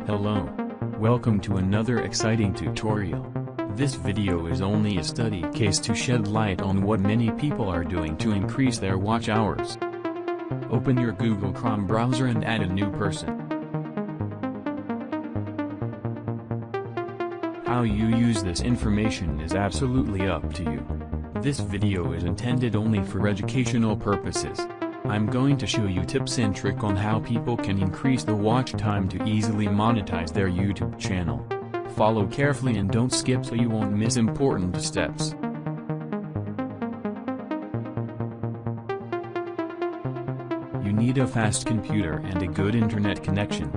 Hello. Welcome to another exciting tutorial. This video is only a study case to shed light on what many people are doing to increase their watch hours. Open your Google Chrome browser and add a new person. How you use this information is absolutely up to you. This video is intended only for educational purposes. I'm going to show you tips and tricks on how people can increase the watch time to easily monetize their YouTube channel. Follow carefully and don't skip so you won't miss important steps. You need a fast computer and a good internet connection.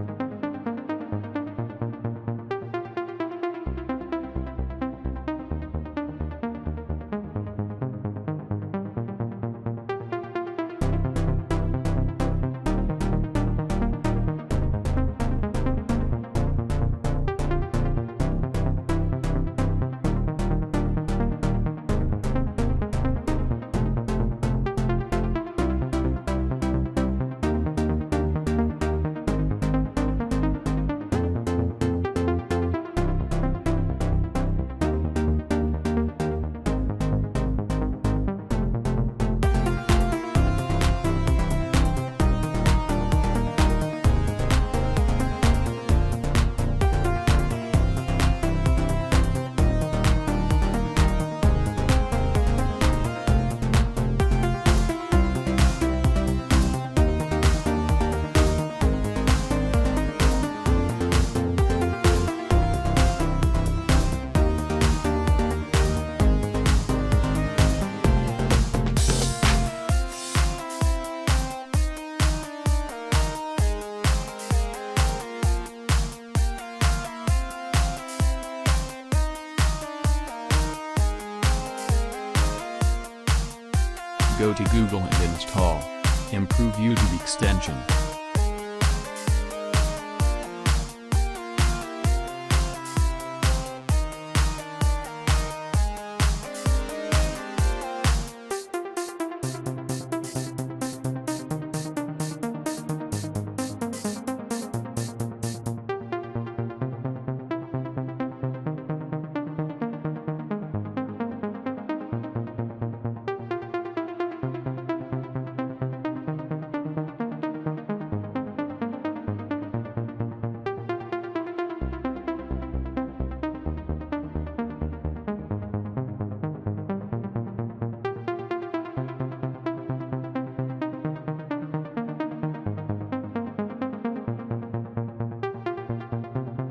Go to Google and install Improve YouTube extension.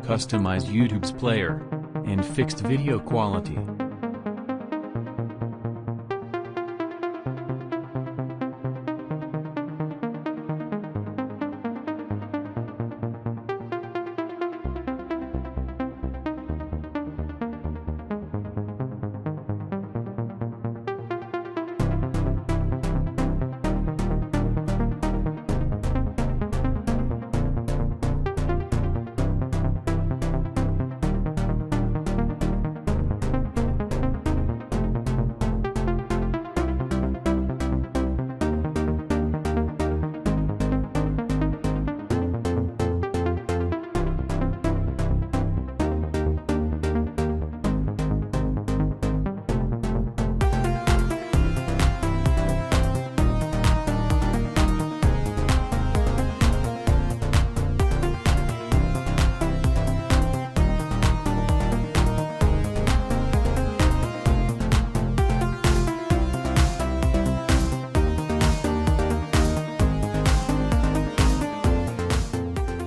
Customize YouTube's player and fixed video quality.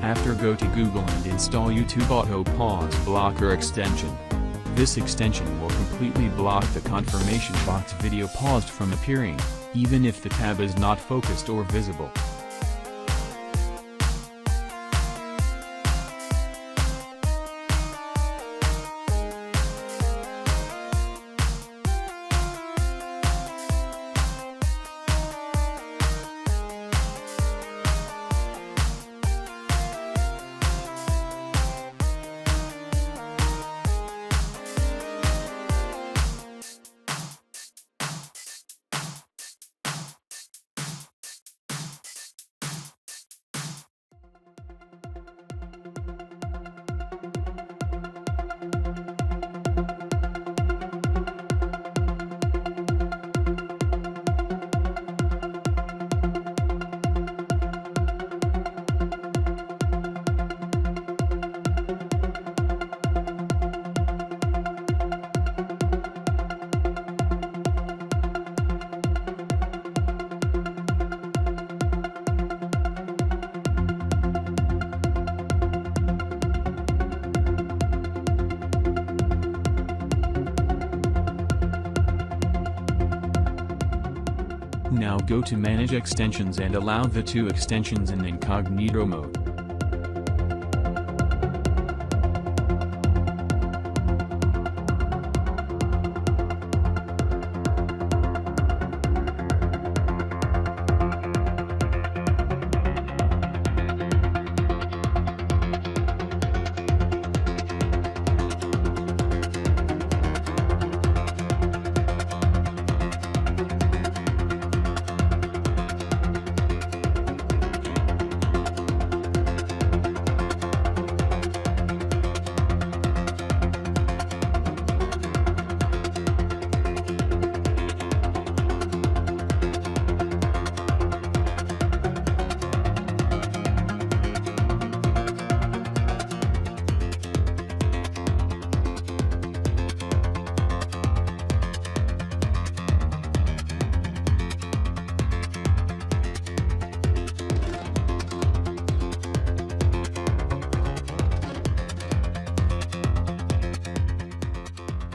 After, go to Google and install YouTube Auto Pause Blocker extension. This extension will completely block the confirmation box video paused from appearing, even if the tab is not focused or visible. go to Manage Extensions and allow the two extensions in incognito mode.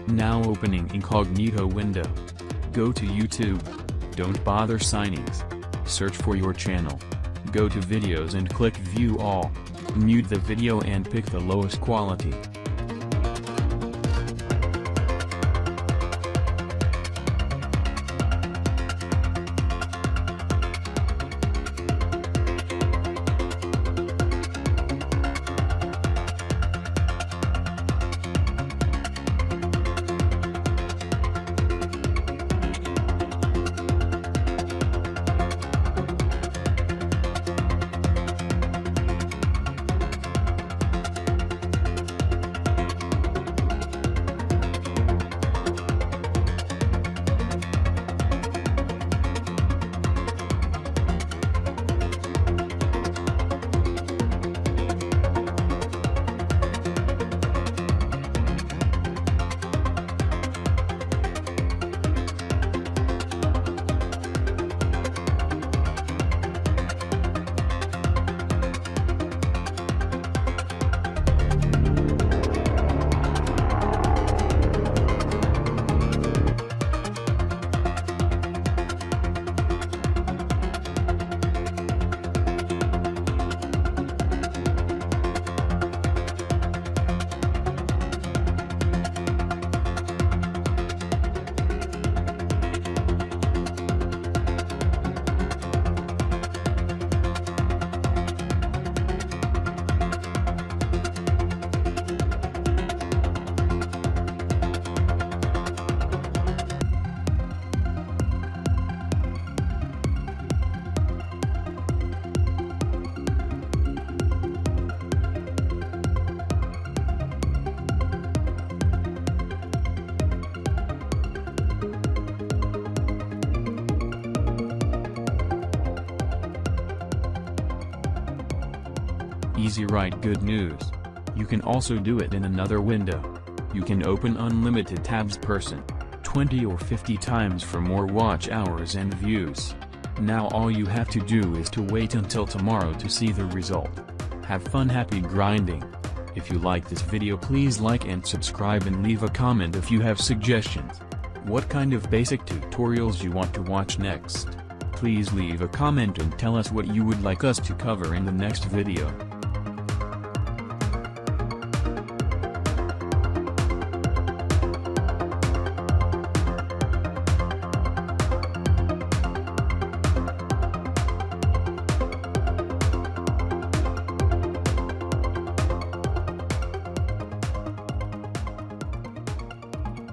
Now opening incognito window. Go to YouTube. Don't bother signings. Search for your channel. Go to videos and click view all. Mute the video and pick the lowest quality. Easy right, good news. You can also do it in another window. You can open unlimited tabs per second, 20 or 50 times for more watch hours and views. Now all you have to do is to wait until tomorrow to see the result. Have fun, happy grinding. If you like this video, please like and subscribe and leave a comment if you have suggestions. What kind of basic tutorials you want to watch next? Please leave a comment and tell us what you would like us to cover in the next video.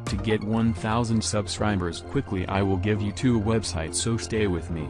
To get 1000 subscribers quickly, I will give you 2 websites, so stay with me.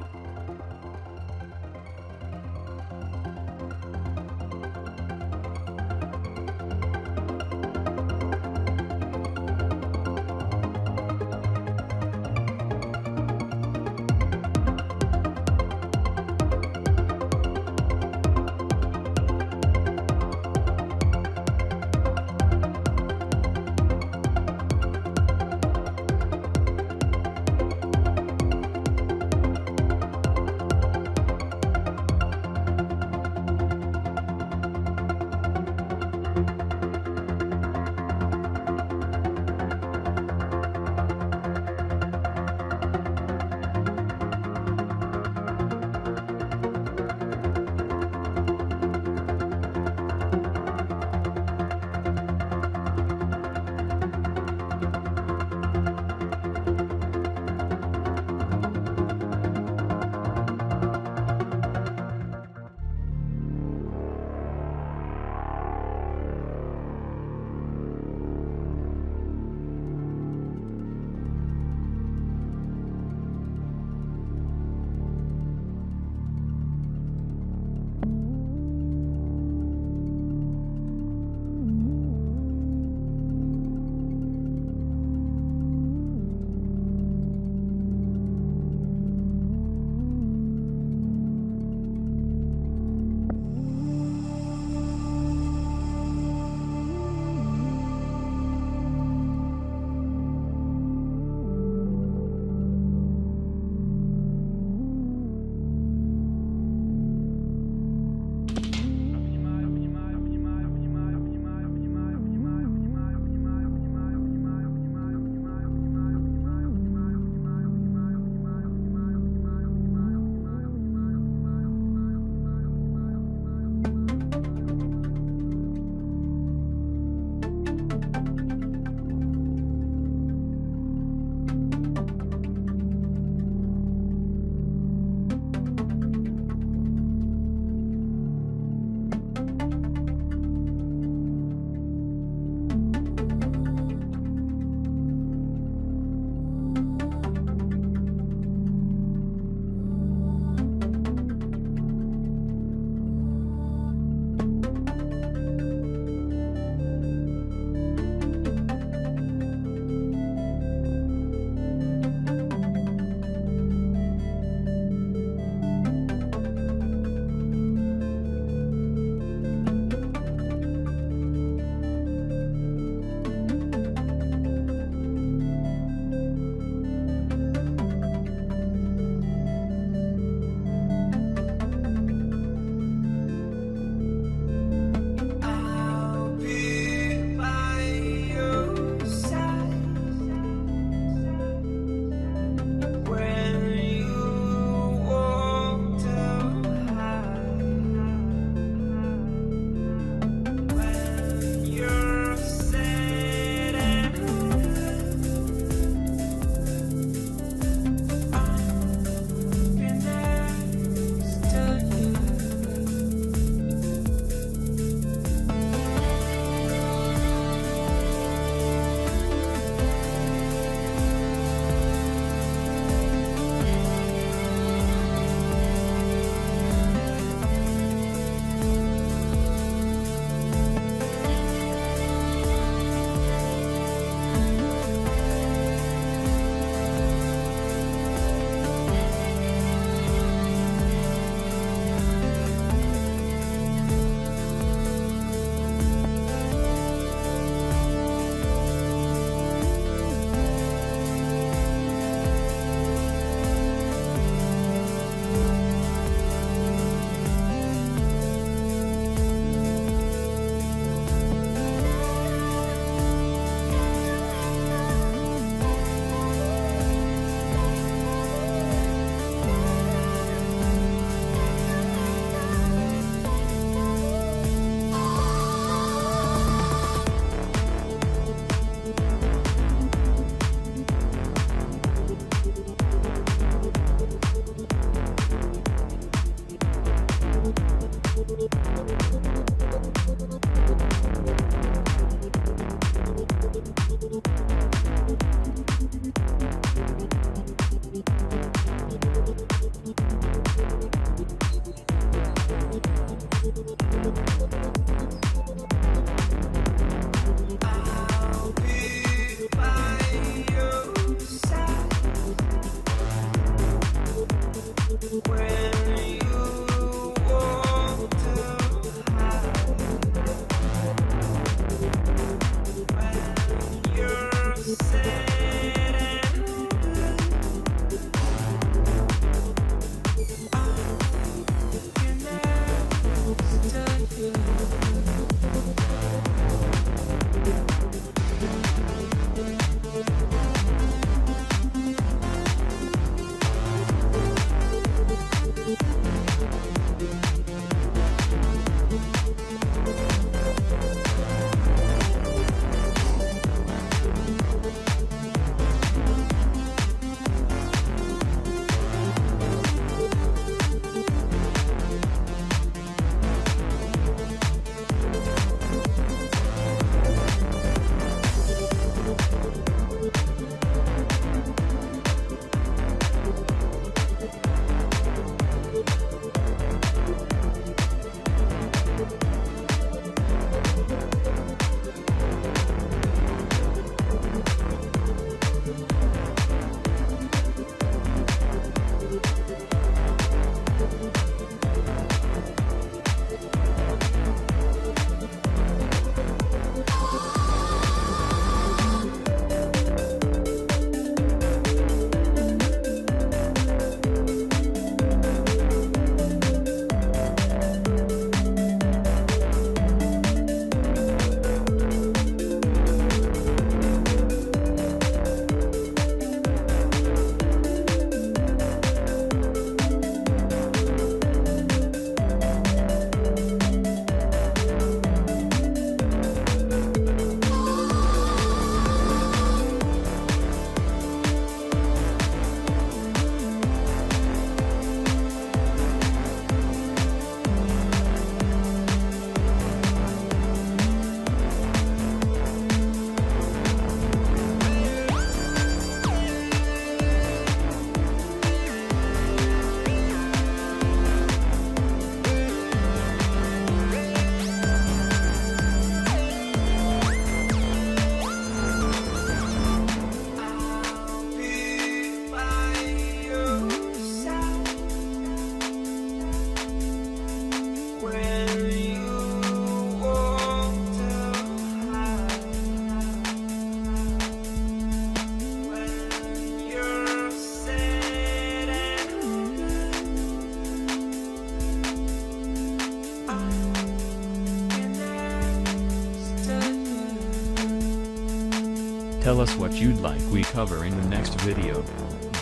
Tell us what you'd like we cover in the next video.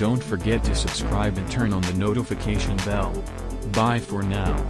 Don't forget to subscribe and turn on the notification bell. Bye for now.